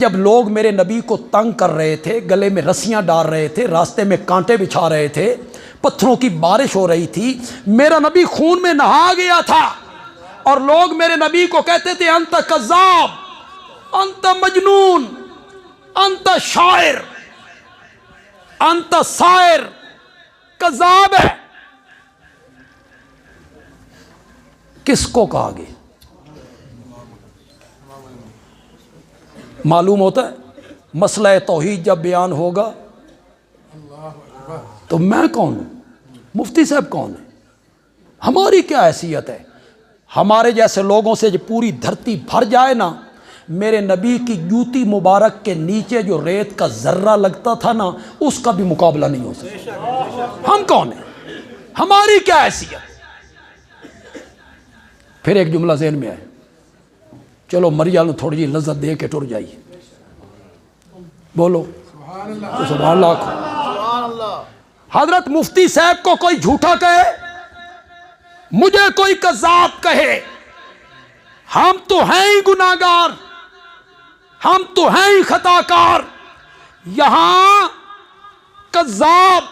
जब लोग मेरे नबी को तंग कर रहे थे, गले में रस्सियां डाल रहे थे, रास्ते में कांटे बिछा रहे थे, पत्थरों की बारिश हो रही थी, मेरा नबी खून में नहा गया था और लोग मेरे नबी को कहते थे अंत कज़्ज़ाब, अंत मजनून, अंत शायर, अंत सायर, कज़्ज़ाब है। किसको कहा गया? मालूम होता है मसला तौहीद जब बयान होगा तो मैं कौन हूँ, मुफ्ती साहब कौन है, हमारी क्या हैसियत है। हमारे जैसे लोगों से जो पूरी धरती भर जाए ना, मेरे नबी की जूती मुबारक के नीचे जो रेत का जर्रा लगता था ना, उसका भी मुकाबला नहीं हो सकता। हम कौन है, हमारी क्या हैसियत। फिर एक जुमला ज़हन में आए, चलो मरिया ने थोड़ी जी लज्जत दे के टुर जाइए, बोलो तो सुभान अल्लाह। हजरत मुफ्ती साहब को कोई झूठा कहे, मुझे कोई कज़्ज़ाब कहे, हम तो हैं ही गुनाहगार, हम तो हैं ही खताकार। यहां कज़्ज़ाब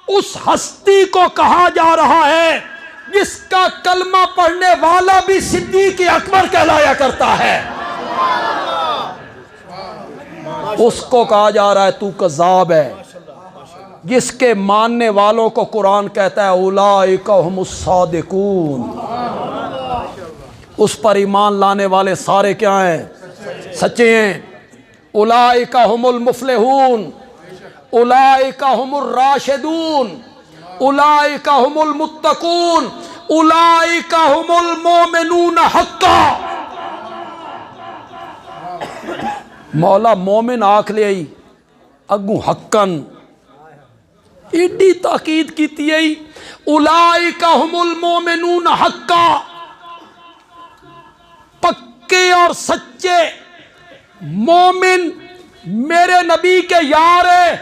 उस हस्ती को कहा जा रहा है जिसका कलमा पढ़ने वाला भी सिद्दीक़ अकबर कहलाया करता है। उसको कहा जा रहा है तू कज़्ज़ाब है। जिसके मानने वालों को कुरान कहता है उलाइका हुमुस सादिकून, उस पर ईमान लाने वाले सारे क्या हैं, सच्चे हैं। उलाइका हुमुल मुफ्लिहून, उलाइका हुमुर राशिदून, उलाइका हुमुल मुत्तकून, उलाइका हुमुल मोमिनून हक्का। मौला मोमिन आख ले आई अगू हक्कन, एडी ताकीद की आई उलाइका हुमुल मोमिनून हक्का। पक्के और सच्चे मोमिन मेरे नबी के यार है,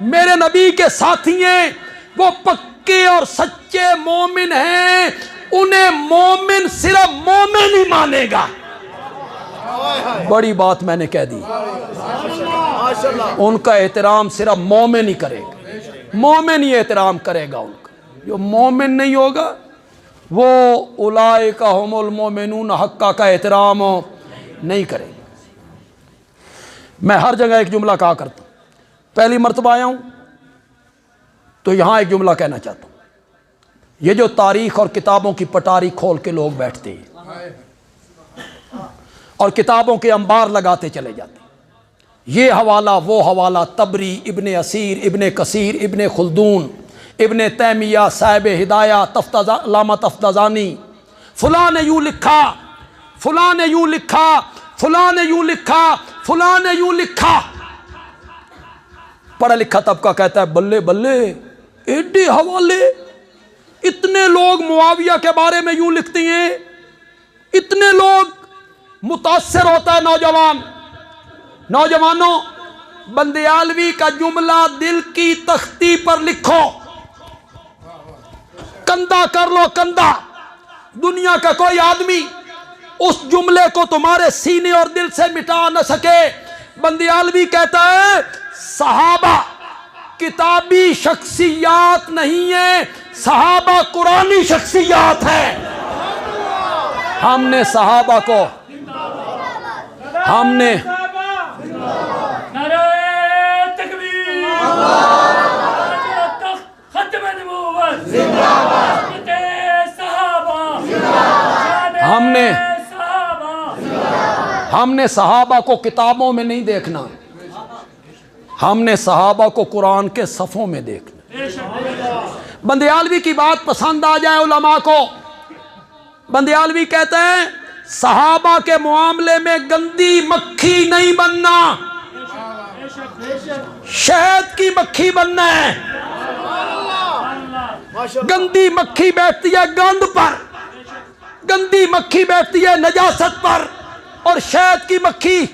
मेरे नबी के साथी हैं, वो पक्के और सच्चे मोमिन हैं। उन्हें मोमिन सिर्फ मोमिन ही मानेगा। बड़ी बात मैंने कह दी, उनका एहतराम सिर्फ मोमिन ही करेगा, मोमिन ही एहतराम करेगा उनका। जो मोमिन नहीं होगा वो उलाइका हुमुल मोमिनून हक्का का एहतराम नहीं करेगा। मैं हर जगह एक जुमला कहा करता हूँ, पहली मर्तबा आया हूँ तो यहाँ एक जुमला कहना चाहता हूँ। ये जो तारीख और किताबों की पटारी खोल के लोग बैठते हैं और किताबों के अंबार लगाते चले जाते, ये हवाला वो हवाला, तबरी, इब्ने असीर, इब्ने कसीर, इब्ने खुल्दून, इब्ने तैमिया, साहिब हिदाया, लामा तफ्ताजानी, फलां ने यूँ लिखा, फलां ने यूँ लिखा, फलां ने यूँ लिखा, फलां ने यूँ लिखा। पढ़ा लिखा तबका कहता है बल्ले बल्ले, एडे हवाले, इतने लोग मुआविया के बारे में यूँ लिखते हैं, इतने लोग। मुतासर होता है नौजवान। नौजवानों, बंदियालवी का जुमला दिल की तख्ती पर लिखो, कंधा कर लो कंधा। दुनिया का कोई आदमी उस जुमले को तुम्हारे सीने और दिल से मिटा न सके। बंदियालवी कहता है सहाबा किताबी शख्सियात नहीं है, सहाबा कुरानी शख्सियात है। हमने सहाबा को, हमने हमने सहाबा को किताबों में नहीं देखना, हमने सहाबा को कुरान के सफ़ों में देखना। बंदियालवी की बात पसंद आ जाए उलमा को, बंदियालवी कहते हैं सहाबा के मामले में गंदी मक्खी नहीं बनना, शहद की मक्खी बनना है। गंदी मक्खी बैठती है गंद पर, गंदी मक्खी बैठती है नजासत पर, और शहद की मक्खी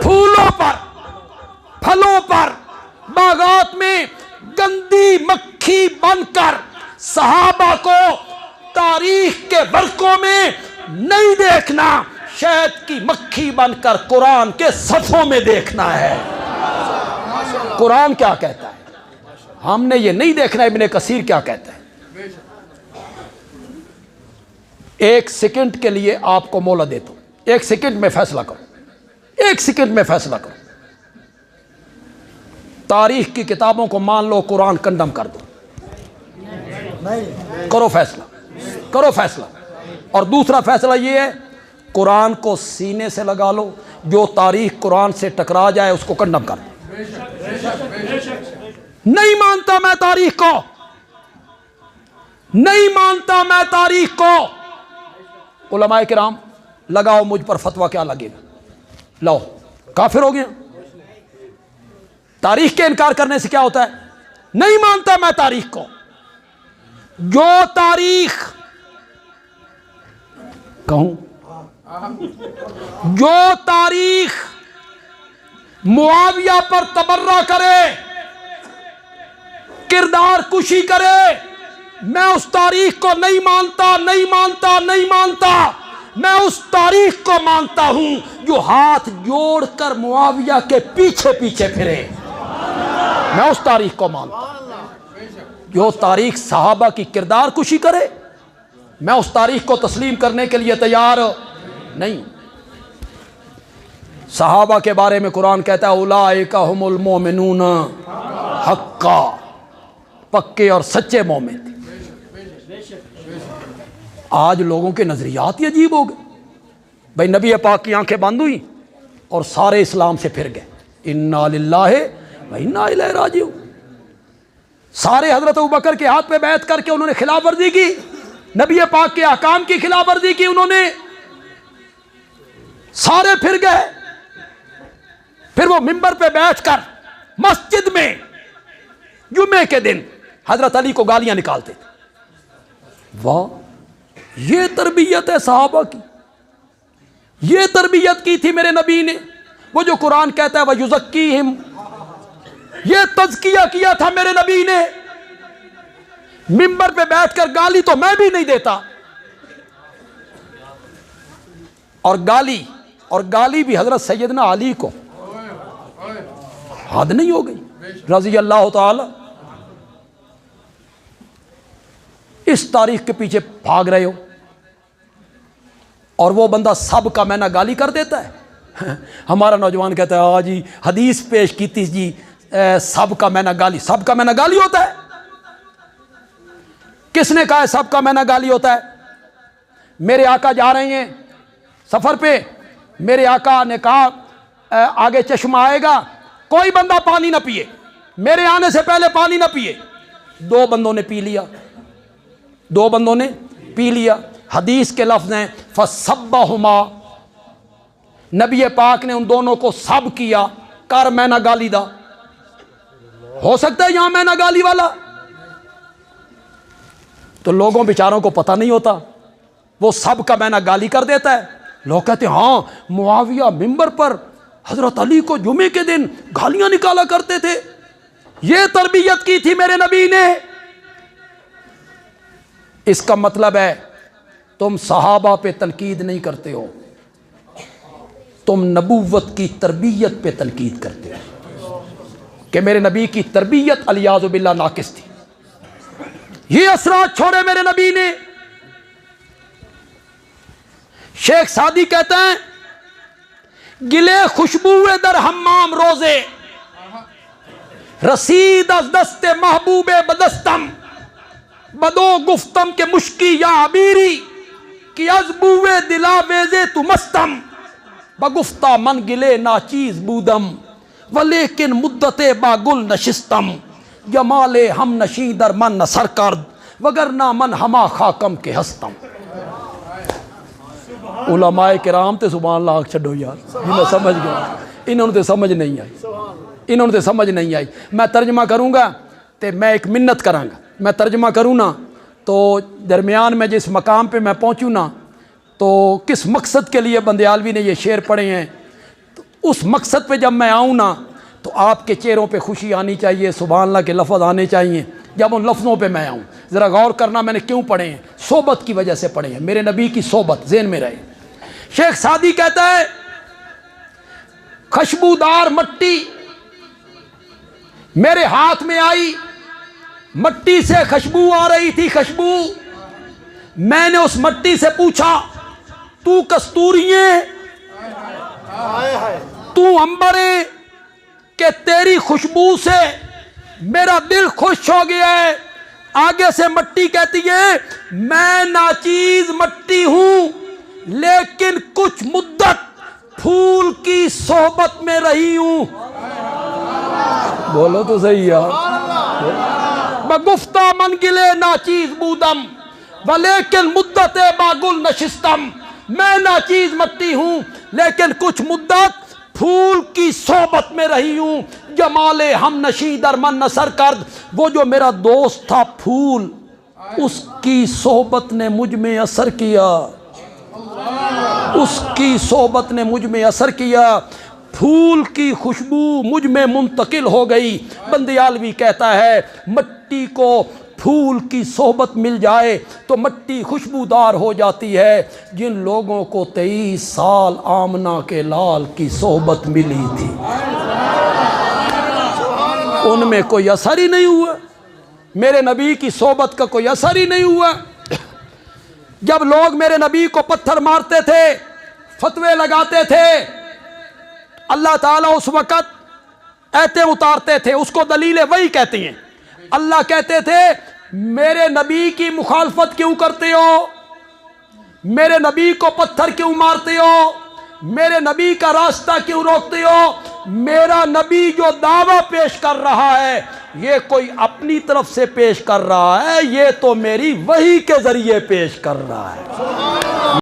फूलों पर, फलों पर, बागात में गंदी मक्खी बनकर सहाबा को तारीख के वर्कों में नहीं देखना, शहद की मक्खी बनकर कुरान के सफ़ों में देखना है। कुरान क्या कहता है हमने ये नहीं देखना इब्ने कसीर क्या कहता है। एक सेकंड के लिए आपको मौला देता हूं, एक सेकंड में फैसला करो, एक सेकंड में फैसला करो। तारीख की किताबों को मान लो, कुरान कंडम कर दो, करो फैसला, करो फैसला। और दूसरा फैसला ये है, कुरान को सीने से लगा लो, जो तारीख कुरान से टकरा जाए उसको कंडम कर दो। नहीं मानता मैं तारीख को, नहीं मानता मैं तारीख को। उलमाए किराम लगाओ मुझ पर फतवा, क्या लगेगा? लो, काफिर हो गया। तारीख के इनकार करने से क्या होता है? नहीं मानता मैं तारीख को। जो तारीख कहूं, जो तारीख मुआविया पर तबर्रा करे, किरदार कुशी करे, मैं उस तारीख को नहीं मानता, नहीं मानता, नहीं मानता। मैं उस तारीख को मानता हूं जो हाथ जोड़कर मुआविया के पीछे पीछे फिरे। मैं उस तारीख को मानता हूं जो तारीख सहाबा की किरदार कुशी करे। मैं उस तारीख को तस्लीम करने के लिए तैयार नहीं। सहाबा के बारे में कुरान कहता है उलाइका हुमुल मोमिनून हक्का, पक्के और सच्चे मोमिन थे। आज लोगों के नजरियात ही अजीब हो गए। भाई नबी पाक की आंखें बंद हुई और सारे इस्लाम से फिर गए। इन्ना लिल्लाहि व इन्ना इलैहि राजिऊन। सारे हजरत अबू बकर के हाथ पे बैत करके उन्होंने खिलाफ वर्जी की, नबी पाक के अहकाम की खिलाफ वर्जी की उन्होंने, सारे फिर गए। फिर वो मिंबर पे बैठकर मस्जिद में जुमे के दिन हजरत अली को गालियां निकालते थे। वाह, ये तरबियत है सहाबा की, ये तरबियत की थी मेरे नबी ने। वो जो कुरान कहता है वह युज़क्कीहिम, ये तज़किया किया था मेरे नबी ने। मिंबर पे बैठकर गाली तो मैं भी नहीं देता, और गाली भी हजरत सैयदना अली को। हद नहीं हो गई रज़ी अल्लाह ताला। इस तारीख के पीछे भाग रहे हो और वो बंदा सब का मैना गाली कर देता है। हमारा नौजवान कहता है हाँ जी हदीस पेश की थी जी, सब का मैना गाली। सब का मैना गाली होता है? किसने कहा है सब का मैना गाली होता है? मेरे आका जा रहे हैं सफर पे, मेरे आका ने कहा आगे चश्मा आएगा, कोई बंदा पानी ना पिए, मेरे आने से पहले पानी ना पिए। दो बंदों ने पी लिया, दो बंदों ने पी लिया। हदीस के लफ्ज़ हैं फसब्बहुमा, नबी पाक ने उन दोनों को सब किया, कर मैना गाली दा। हो सकता है यहां मैना गाली वाला? तो लोगों बेचारों को पता नहीं होता, वो सब का मैना गाली कर देता है। लोग कहते हैं हाँ मुआविया मिंबर पर हजरत अली को जुमे के दिन गालियां निकाला करते थे। ये तरबियत की थी मेरे नबी ने। इसका मतलब है तुम सहाबा पे तनकीद नहीं करते हो, तुम नबूवत की तरबियत पे तनकीद करते हो कि मेरे नबी की तरबियत अलियाज़ु बिल्लाह नाकिस थी। ये असरात छोड़े मेरे नबी ने। शेख सादी कहते हैं गिले खुशबुए दर हम्माम रोजे, रसीद अज दस्ते महबूबे बदस्तम, बदो गुफ्तम के मुश्की या अबीरी, कि अजबुए दिला वेजे तु मस्तम, बगुफ्ता मन गिले नाचीज बूदम, वलेकिन मुद्दते बागुल नशिस्तम, जमाले हम नशी दर मन न सरकर्द, वगरना मन हमा खाकम के हस्तम। उलमाए किराम ते सुभान अल्लाह छो यार, जिन्हें समझ गया, इन्होंने तो समझ नहीं आई, इन्होंने तो समझ नहीं आई। मैं तर्जमा करूँगा तो मैं एक मिन्नत करांगा, मैं तर्जमा करूँ ना तो दरमियान में जिस मकाम पे मैं पहुँचूँ ना, तो किस मकसद के लिए बंदयालवी ने ये शेर पढ़े हैं, तो उस मकसद पे जब मैं आऊँ ना तो आपके चेहरों पे खुशी आनी चाहिए, सुभान अल्लाह के लफ्ज़ आने चाहिए। जब उन लफ्ज़ों पे मैं आऊँ ज़रा गौर करना मैंने क्यों पढ़े हैं, सोबत की वजह से पढ़े हैं, मेरे नबी की सोबत ज़हन में रहे। शेख सादी कहता है खुशबूदार मट्टी मेरे हाथ में आई, मट्टी से खुशबू आ रही थी, खुशबू। मैंने उस मट्टी से पूछा, तू कस्तूरिये, तू अंबरे, कि तेरी खुशबू से मेरा दिल खुश हो गया है। आगे से मट्टी कहती है, मैं नाचीज मट्टी हूं, लेकिन कुछ मुद्दत फूल की सोहबत में रही हूं। बोलो तो सही यार। बगुफ्ता मन गिले नाचीज बूदम वलेकिन मुद्दत बागुल नशिस्तम। मैं नाचीज मट्टी हूं, लेकिन कुछ मुद्दत फूल की सोहबत में रही हूं। जमाले हम नशी दरमन नसर कर, वो जो मेरा दोस्त था फूल, उसकी सोहबत ने मुझ में असर किया, उसकी सोहबत ने मुझ में असर किया। फूल की खुशबू मुझ में मुंतकिल हो गई। बंदियालवी कहता है, मट्टी को फूल की सोहबत मिल जाए तो मट्टी खुशबूदार हो जाती है। जिन लोगों को 23 साल आमना के लाल की सोहबत मिली थी, उनमें कोई असर ही नहीं हुआ, मेरे नबी की सोहबत का कोई असर ही नहीं हुआ। जब लोग मेरे नबी को पत्थर मारते थे, फतवे लगाते थे, अल्लाह ताला उस वक़्त ऐते उतारते थे, उसको दलील वही कहती हैं। अल्लाह कहते थे, मेरे नबी की मुखालफत क्यों करते हो, मेरे नबी को पत्थर क्यों मारते हो, मेरे नबी का रास्ता क्यों रोकते हो। मेरा नबी जो दावा पेश कर रहा है, ये कोई अपनी तरफ से पेश कर रहा है, ये तो मेरी वही के जरिए पेश कर रहा है।